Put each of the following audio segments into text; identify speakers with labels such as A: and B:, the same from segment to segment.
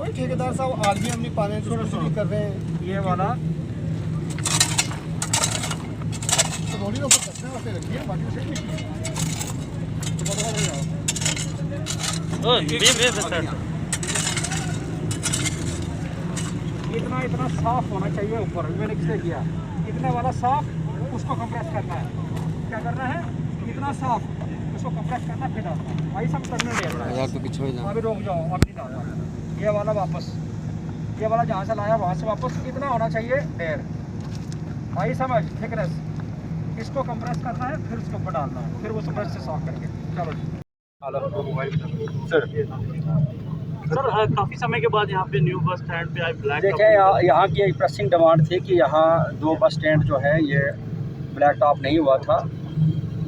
A: ठेकेदार साहब आज भी अपनी पानी शुरू कर रहे हैं। ये वाला रोड़ी को कसने वास्ते रखिए, बाकी से इतना साफ होना चाहिए। ऊपर मैंने किसने किया इतना वाला साफ, उसको कंप्रेस करना है। क्या करना है? इतना साफ उसको कंप्रेस करना, फिर डालना। भाई सब करने दे रहा है तो पीछे अभी रुक जाओ, अभी नहीं डालना। ये वाला वापस, ये वाला जहाँ से लाया वहाँ से वापस इतना होना चाहिए ढेर। भाई समझ थिकनेस, इसको कंप्रेस करना है, फिर उसके ऊपर डालना है, फिर वो ब्रश से साफ करके। चलो
B: सर काफ़ी समय के बाद यहाँ पे न्यू बस स्टैंड पे ब्लैक
A: देखें, यहाँ की एक प्रेसिंग डिमांड थी कि यहाँ 2 बस स्टैंड जो है ये ब्लैक टॉप नहीं हुआ था।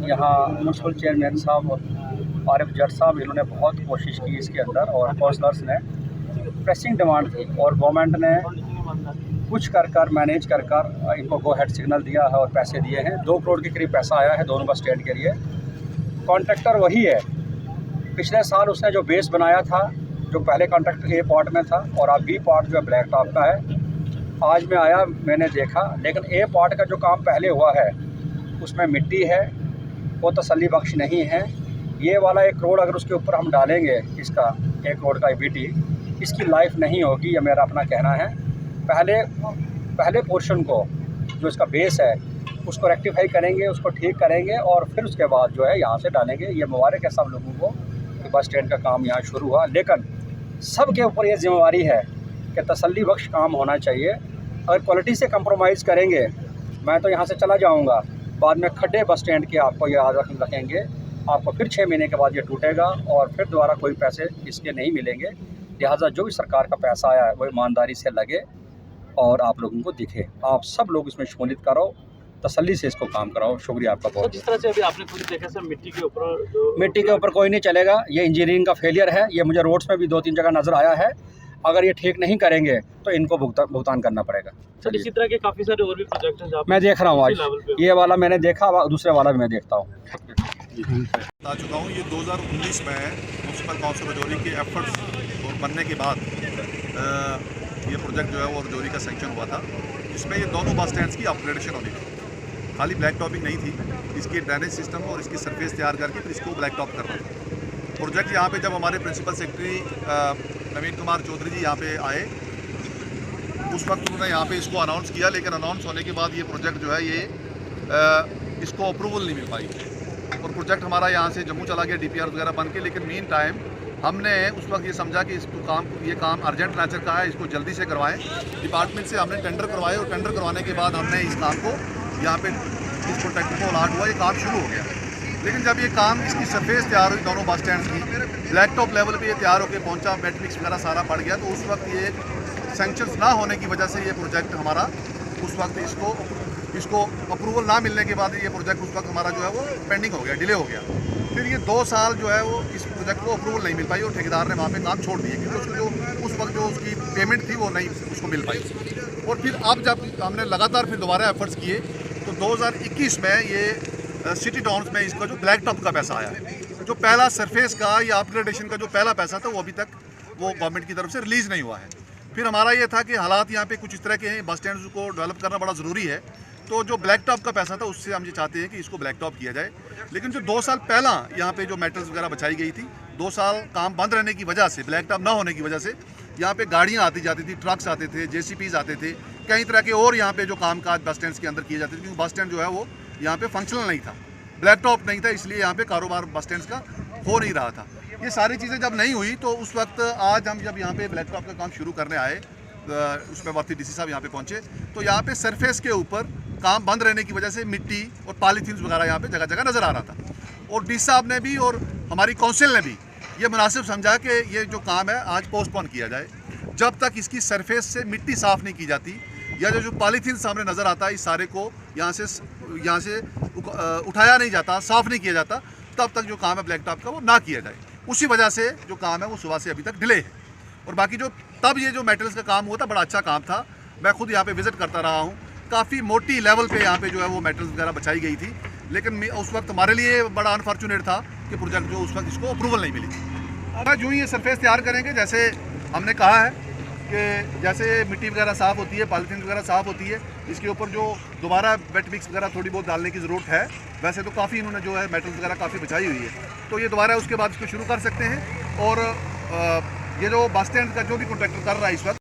A: यहाँ म्यूनसिपल चेयरमैन साहब और आरिफ जट साहब, इन्होंने बहुत कोशिश की इसके अंदर, और काउंसलर्स ने, प्रेसिंग डिमांड थी और गवर्नमेंट ने कुछ कर मैनेज कर इनको गो हेड सिग्नल दिया है और पैसे दिए हैं। 2 करोड़ के करीब पैसा आया है दोनों बस स्टैंड के लिए। कॉन्ट्रैक्टर वही है, पिछले साल उसने जो बेस बनाया था, जो पहले कॉन्ट्रैक्टर ए पार्ट में था, और अब बी पार्ट जो है ब्लैक टॉप का है। आज मैं आया, मैंने देखा, लेकिन ए पार्ट का जो काम पहले हुआ है उसमें मिट्टी है, वो तसल्ली बख्श नहीं है। ये वाला 1 करोड़ अगर उसके ऊपर हम डालेंगे, इसका 1 करोड़ का EBT, इसकी लाइफ नहीं होगी, ये मेरा अपना कहना है। पहले पोर्शन को, जो इसका बेस है, उसको रेक्टिफाई करेंगे, उसको ठीक करेंगे, और फिर उसके बाद जो है यहाँ से डालेंगे। ये मुबारक है सब लोगों को कि बस स्टैंड का काम यहाँ शुरू हुआ, लेकिन सब के ऊपर ये जिम्मेवारी है कि तसल्ली बख्श काम होना चाहिए। अगर क्वालिटी से कंप्रोमाइज़ करेंगे, मैं तो यहाँ से चला जाऊँगा, बाद में खड्डे बस स्टैंड के आपको याद रखेंगे, आपको फिर 6 महीने के बाद ये टूटेगा और फिर दोबारा कोई पैसे इसके नहीं मिलेंगे। लिहाजा जो भी सरकार का पैसा आया है वो ईमानदारी से लगे और आप लोगों को दिखे। आप सब लोग इसमें शमूलियत करो, तसल्ली से इसको काम कराओ। शुक्रिया आपका बहुत।
B: जिस तरह से अभी आपने खुद देखा सर, मिट्टी के ऊपर
A: कोई नहीं चलेगा, ये इंजीनियरिंग का फेलियर है। ये मुझे रोड्स में भी 2-3 जगह नज़र आया है। अगर ये ठीक नहीं करेंगे तो इनको भुगतान करना पड़ेगा।
B: सर इसी तरह के काफ़ी सारे और भी प्रोजेक्ट हैं
A: मैं देख रहा हूँ आज, ये वाला मैंने देखा, दूसरे वाला भी मैं देखता हूँ।
C: बता चुका हूँ, ये 2019 में म्यूनसिपल काउंसिल रजौरी के एफर्ट्स और बनने के बाद ये प्रोजेक्ट जो है वो रजौरी का सेंक्शन हुआ था। इसमें ये दोनों बस स्टैंड्स की अपग्रेडेशन होनी थी, खाली ब्लैक टॉपिंग नहीं थी, इसकी ड्रेनेज सिस्टम और इसकी सरफेस तैयार करके फिर इसको ब्लैक टॉप करना था। प्रोजेक्ट यहाँ पे जब हमारे प्रिंसिपल सेक्रेटरी नवीन कुमार चौधरी जी यहाँ पे आए, उस वक्त उन्होंने यहाँ पे इसको अनाउंस किया, लेकिन अनाउंस होने के बाद ये प्रोजेक्ट जो है ये इसको अप्रूवल नहीं मिल पाई और प्रोजेक्ट हमारा यहाँ से जम्मू चला गया DPR वगैरह बन के। लेकिन मीन टाइम हमने उस वक्त ये समझा कि ये काम अर्जेंट नेचर का है, इसको जल्दी से करवाएं। डिपार्टमेंट से हमने टेंडर करवाए और टेंडर करवाने के बाद हमने इस काम को यहाँ पे इस कॉन्ट्रैक्टर को अलॉट हुआ, ये काम शुरू हो गया। लेकिन जब ये काम, इसकी सरफेस तैयार हुई दोनों बस स्टैंड की, ब्लैक टॉप लेवल पे ये तैयार होकर पहुंचा, मैट्रिक्स वगैरह सारा पड़ गया, तो उस वक्त ये सैंक्शंस ना होने की वजह से ये प्रोजेक्ट हमारा उस वक्त इसको अप्रूवल ना मिलने के बाद ये प्रोजेक्ट उस वक्त हमारा जो है वो पेंडिंग हो गया, डिले हो गया। फिर ये 2 साल जो है वो इस प्रोजेक्ट को अप्रूवल नहीं मिल पाई और ठेकेदार ने वहाँ पे काम छोड़ दिए, क्योंकि उसको जो उस वक्त जो उसकी पेमेंट थी वो नहीं उसको मिल पाई। और फिर अब जब हमने लगातार फिर दोबारा एफर्ट्स किए तो 2021 में ये सिटी टाउन्स में इसका जो ब्लैक टॉप का पैसा आया है, जो पहला सरफेस का या अपग्रेडेशन का जो पहला पैसा था, वो अभी तक वो गवर्नमेंट की तरफ से रिलीज़ नहीं हुआ है। फिर हमारा ये था कि हालात यहाँ पे कुछ इस तरह के हैं, बस स्टैंड को डेवलप करना बड़ा ज़रूरी है, तो जो ब्लैक टॉप का पैसा था उससे हम ये चाहते हैं कि इसको ब्लैक टॉप किया जाए। लेकिन जो 2 साल पहला यहाँ पे जो मेटल्स वगैरह बचाई गई थी, 2 साल काम बंद रहने की वजह से, ब्लैक टॉप ना होने की वजह से यहाँ पे गाड़ियाँ आती जाती थी, ट्रक्स आते थे, JCBs आते थे, कई तरह के और यहाँ पे जो काम काज बस स्टैंड के अंदर किए जाते थे, क्योंकि बस स्टैंड जो है वो यहाँ पे फंक्शनल नहीं था, ब्लैक टॉप नहीं था, इसलिए यहाँ पे कारोबार बस स्टैंड का हो नहीं रहा था। ये सारी चीज़ें जब नहीं हुई तो उस वक्त आज हम जब यहाँ पे ब्लैक टॉप का काम शुरू करने आए, उसमें वर्ती DC साहब यहाँ पे पहुँचे, तो यहाँ पे सरफेस के ऊपर काम बंद रहने की वजह से मिट्टी और पॉलीथीन्स वगैरह यहाँ पे जगह जगह नज़र आ रहा था। और DC साहब ने भी और हमारी काउंसिल ने भी ये मुनासिब समझा कि ये जो काम है आज पोस्टपोन किया जाए, जब तक इसकी सरफेस से मिट्टी साफ़ नहीं की जाती या जो पॉलीथीन सामने नज़र आता है, इस सारे को यहाँ से उठाया नहीं जाता, साफ़ नहीं किया जाता, तब तक जो काम है ब्लैक टॉप का वो ना किया जाए। उसी वजह से जो काम है वो सुबह से अभी तक डिले है। और बाकी जो तब ये जो मेटल्स का काम हुआ था बड़ा अच्छा काम था, मैं खुद यहाँ पे विज़िट करता रहा हूँ, काफ़ी मोटी लेवल पे यहाँ पे जो है वो मेटल्स वगैरह बचाई गई थी। लेकिन उस वक्त हमारे लिए बड़ा अनफॉर्चुनेट था कि प्रोजेक्ट जो उस वक्त इसको अप्रूवल नहीं मिली थी। अब जो ये सरफेस तैयार करेंगे, जैसे हमने कहा है कि जैसे मिट्टी वगैरह साफ़ होती है, पॉलीथीन वगैरह साफ़ होती है, इसके ऊपर जो दोबारा वेट मिक्स वगैरह थोड़ी बहुत डालने की ज़रूरत है। वैसे तो काफ़ी इन्होंने जो है मेटल्स वगैरह काफ़ी बचाई हुई है, तो ये दोबारा उसके बाद इसको शुरू कर सकते हैं। और ये जो बस स्टैंड का जो भी कॉन्ट्रैक्टर कर रहा है इस वक्त